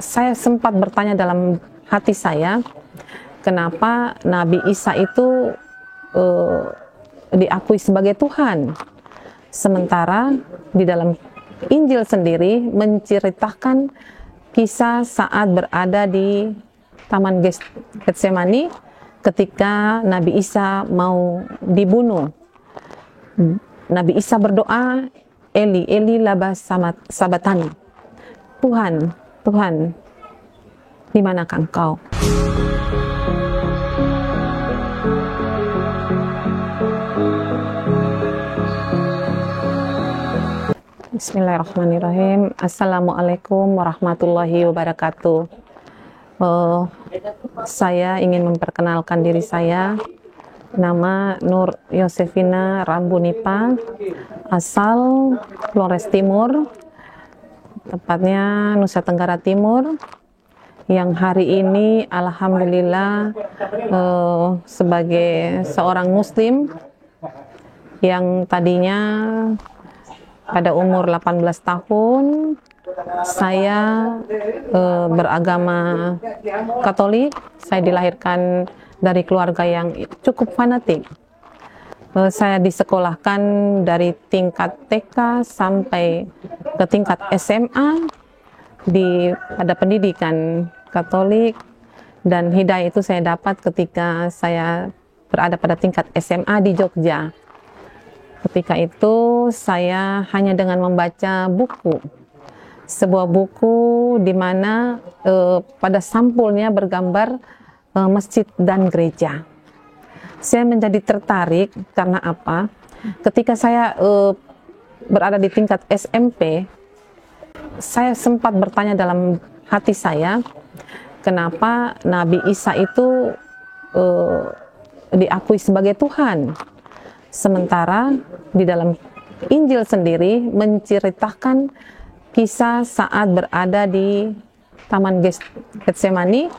Saya sempat bertanya dalam hati saya, kenapa Nabi Isa itu diakui sebagai Tuhan, sementara di dalam Injil sendiri menceritakan kisah saat berada di Taman Getsemani ketika Nabi Isa mau dibunuh. Nabi Isa berdoa, Eli, Eli lama sabatani. Tuhan, Tuhan, di manakah Engkau? Bismillahirrahmanirrahim. Assalamualaikum warahmatullahi wabarakatuh. Saya ingin memperkenalkan diri saya. Nama Nur Yosefina Rambunipa, asal Flores Timur, tepatnya Nusa Tenggara Timur, yang hari ini alhamdulillah sebagai seorang muslim yang tadinya pada umur 18 tahun saya beragama Katolik. Saya dilahirkan dari keluarga yang cukup fanatik. Saya disekolahkan dari tingkat TK sampai ke tingkat SMA pada pendidikan Katolik, dan hidayah itu saya dapat ketika saya berada pada tingkat SMA di Jogja. Ketika itu saya hanya dengan membaca buku, sebuah buku di mana pada sampulnya bergambar masjid dan gereja. Saya menjadi tertarik karena apa? Ketika saya berada di tingkat SMP, saya sempat bertanya dalam hati saya, kenapa Nabi Isa itu diakui sebagai Tuhan, sementara di dalam Injil sendiri menceritakan kisah saat berada di Taman Getsemani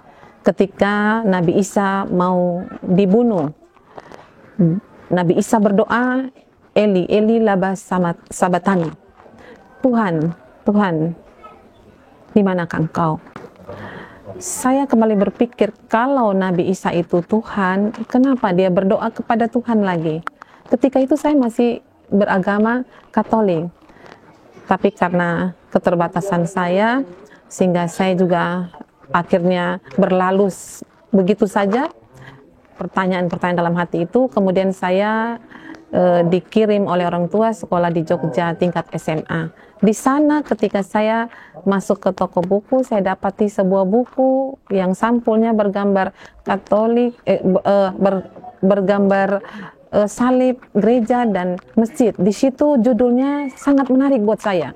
ketika Nabi Isa mau dibunuh. Nabi Isa berdoa, Eli, Eli lama sabatani. Tuhan, Tuhan, di manakah Engkau? Saya kembali berpikir, kalau Nabi Isa itu Tuhan, kenapa dia berdoa kepada Tuhan lagi? Ketika itu saya masih beragama Katolik. Tapi karena keterbatasan saya, sehingga saya juga akhirnya berlalu begitu saja pertanyaan-pertanyaan dalam hati itu. Kemudian saya dikirim oleh orang tua sekolah di Jogja tingkat SMA. Di sana ketika saya masuk ke toko buku, saya dapati sebuah buku yang sampulnya bergambar Katolik, bergambar salib, gereja, dan masjid. Di situ judulnya sangat menarik buat saya,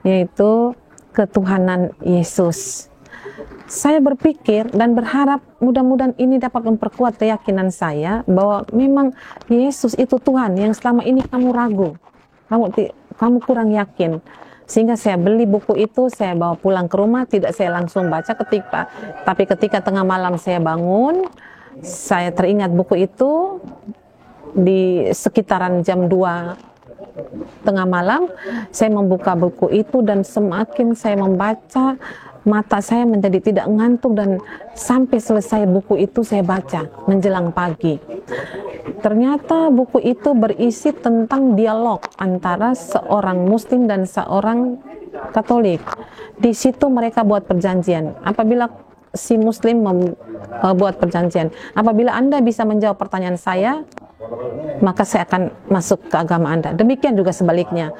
yaitu Ketuhanan Yesus. Saya berpikir dan berharap mudah-mudahan ini dapat memperkuat keyakinan saya bahwa memang Yesus itu Tuhan yang selama ini kamu ragu, kamu kurang yakin. Sehingga saya beli buku itu, saya bawa pulang ke rumah, tidak saya langsung baca tapi ketika tengah malam saya bangun, saya teringat buku itu. Di sekitaran jam 2 tengah malam, saya membuka buku itu, dan semakin saya membaca, mata saya menjadi tidak ngantuk, dan sampai selesai buku itu saya baca menjelang pagi. Ternyata buku itu berisi tentang dialog antara seorang Muslim dan seorang Katolik. Di situ mereka buat perjanjian. Apabila si Muslim membuat perjanjian, apabila Anda bisa menjawab pertanyaan saya, maka saya akan masuk ke agama Anda. Demikian juga sebaliknya.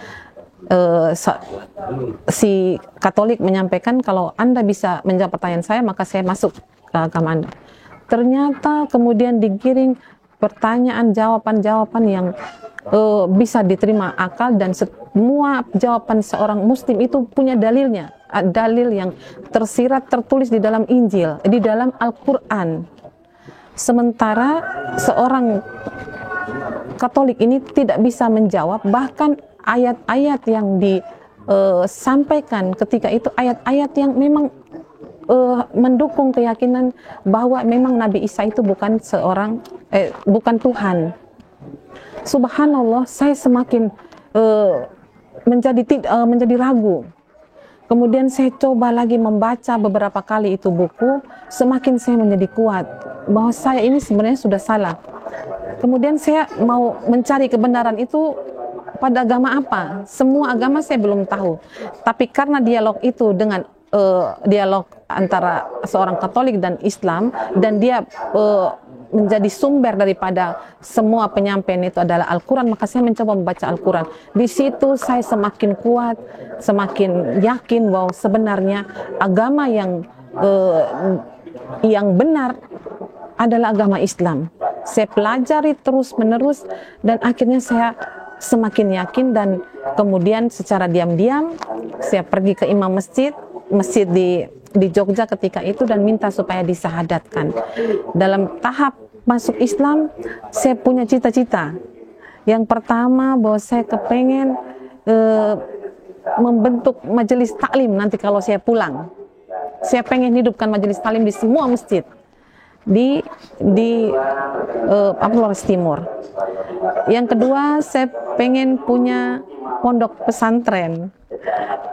Si Katolik menyampaikan, kalau Anda bisa menjawab pertanyaan saya, maka saya masuk ke agama Anda. Ternyata kemudian digiring pertanyaan, jawaban-jawaban yang bisa diterima akal, dan semua jawaban seorang Muslim itu punya dalilnya. Dalil yang tersirat, tertulis di dalam Injil, di dalam Al-Quran. Sementara seorang Katolik ini tidak bisa menjawab, bahkan ayat-ayat yang disampaikan ketika itu ayat-ayat yang memang mendukung keyakinan bahwa memang Nabi Isa itu bukan Tuhan. Subhanallah, saya semakin menjadi ragu. Kemudian saya coba lagi membaca beberapa kali itu buku, semakin saya menjadi kuat bahwa saya ini sebenarnya sudah salah. Kemudian saya mau mencari kebenaran itu pada agama apa. Semua agama saya belum tahu. Tapi karena dialog itu dengan dialog antara seorang Katolik dan Islam, dan dia menjadi sumber daripada semua penyampaian itu adalah Al-Quran, maka saya mencoba membaca Al-Quran. Di situ saya semakin kuat, semakin yakin bahwa sebenarnya agama yang benar adalah agama Islam. Saya pelajari terus menerus dan akhirnya saya semakin yakin, dan kemudian secara diam-diam saya pergi ke imam masjid di Jogja ketika itu dan minta supaya disahadatkan. Dalam tahap masuk Islam, saya punya cita-cita. Yang pertama bahwa saya kepengen membentuk majelis taklim nanti kalau saya pulang. Saya pengen hidupkan majelis taklim di semua masjid di Flores Timur. Yang kedua, saya pengen punya pondok pesantren.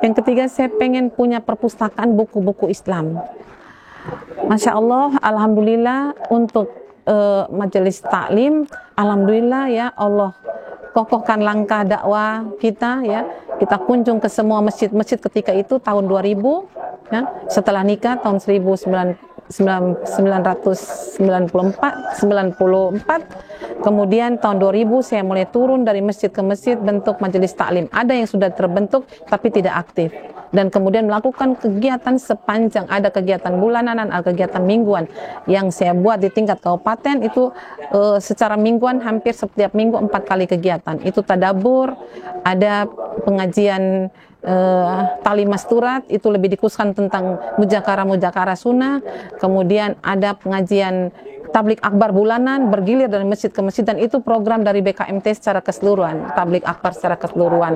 Yang ketiga, saya pengen punya perpustakaan buku-buku Islam. Masya Allah, alhamdulillah untuk majelis taklim, alhamdulillah ya Allah kokohkan langkah dakwah kita ya. Kita kunjung ke semua masjid-masjid ketika itu tahun 2000 ya, setelah nikah tahun 1994, kemudian tahun 2000 saya mulai turun dari masjid ke masjid bentuk majelis taklim. Ada yang sudah terbentuk tapi tidak aktif, dan kemudian melakukan kegiatan sepanjang, ada kegiatan bulanan, ada kegiatan mingguan yang saya buat di tingkat kabupaten itu secara mingguan, hampir setiap minggu 4 kali kegiatan. Itu tadabur, ada pengajian Tali Masturat, itu lebih dikhususkan tentang mujakara sunnah. Kemudian ada pengajian tablik akbar bulanan, bergilir dari masjid ke masjid, dan itu program dari BKMT secara keseluruhan, tablik akbar secara keseluruhan.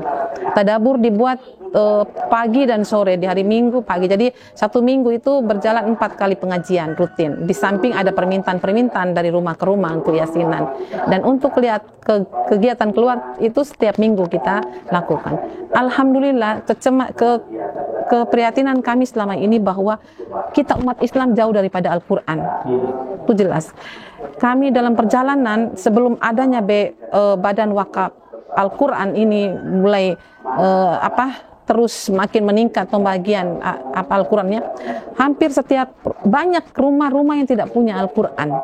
Tadabur dibuat pagi dan sore, di hari Minggu pagi. Jadi satu minggu itu berjalan 4 kali pengajian rutin. Di samping ada permintaan-permintaan dari rumah ke rumah untuk yasinan. Dan untuk lihat kegiatan keluar itu setiap minggu kita lakukan. Alhamdulillah, keprihatinan kami selama ini bahwa kita umat Islam jauh daripada Al-Quran. Itu jelas. Kami dalam perjalanan sebelum adanya Badan Wakaf Al-Quran ini mulai terus makin meningkat pembagian Al-Qurannya. Hampir banyak rumah-rumah yang tidak punya Al-Quran.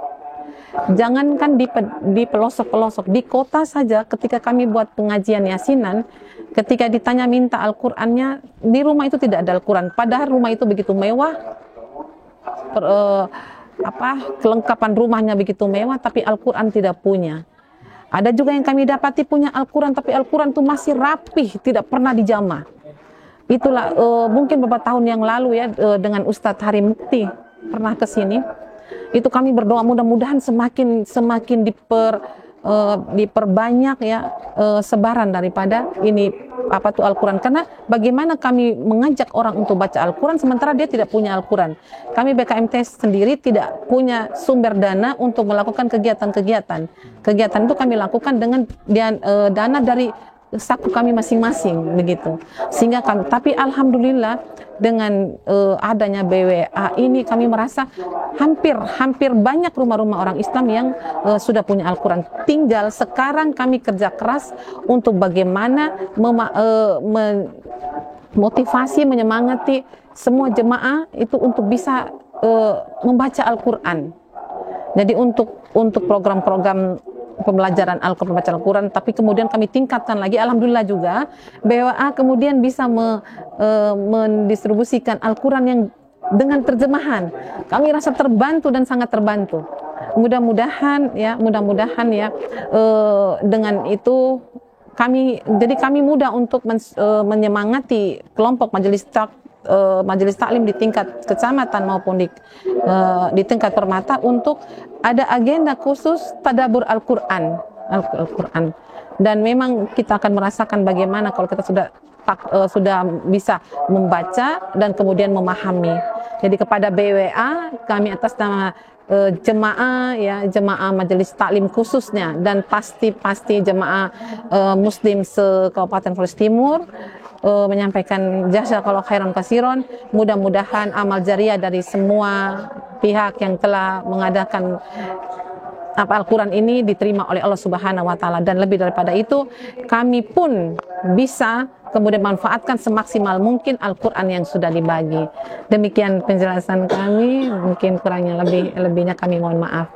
Jangankan di pelosok-pelosok, di kota saja ketika kami buat pengajian yasinan, ketika ditanya minta Al-Qurannya, di rumah itu tidak ada Al-Quran. Padahal rumah itu begitu mewah, kelengkapan rumahnya begitu mewah, tapi Al-Quran tidak punya. Ada juga yang kami dapati punya Al-Quran, tapi Al-Quran itu masih rapih, tidak pernah dijamah. Itulah mungkin beberapa tahun yang lalu ya, dengan Ustadz Hari Mukti pernah ke sini. Itu kami berdoa mudah-mudahan semakin diperbanyak ya sebaran daripada ini Al-Quran. Karena bagaimana kami mengajak orang untuk baca Al-Quran sementara dia tidak punya Al-Quran. Kami BKMT sendiri tidak punya sumber dana untuk melakukan kegiatan-kegiatan. Kegiatan itu kami lakukan dengan dana dari saku kami masing-masing begitu. Sehingga tapi alhamdulillah dengan adanya BWA ini kami merasa hampir banyak rumah-rumah orang Islam yang sudah punya Al-Quran. Tinggal sekarang kami kerja keras untuk bagaimana motivasi, menyemangati semua jemaah itu untuk bisa membaca Al-Quran. Jadi untuk program-program pembelajaran bacaan Al-Quran, tapi kemudian kami tingkatkan lagi, alhamdulillah juga BWA kemudian bisa mendistribusikan Al-Quran yang dengan terjemahan. Kami rasa terbantu dan sangat terbantu. Mudah-mudahan ya dengan itu kami mudah untuk menyemangati kelompok majelis taklim di tingkat kecamatan maupun di tingkat permata untuk ada agenda khusus tadabbur Al-Quran. Dan memang kita akan merasakan bagaimana kalau kita sudah bisa membaca dan kemudian memahami. Jadi kepada BWA kami atas nama jemaah majelis taklim khususnya dan pasti jemaah muslim se Kabupaten Flores Timur, menyampaikan jazakallahu khairan kasiron. Mudah-mudahan amal jariah dari semua pihak yang telah mengadakan Al-Quran ini diterima oleh Allah Subhanahu wa Ta'ala, dan lebih daripada itu kami pun bisa kemudian manfaatkan semaksimal mungkin Al-Quran yang sudah dibagi. Demikian penjelasan kami, mungkin kurangnya lebihnya kami mohon maaf.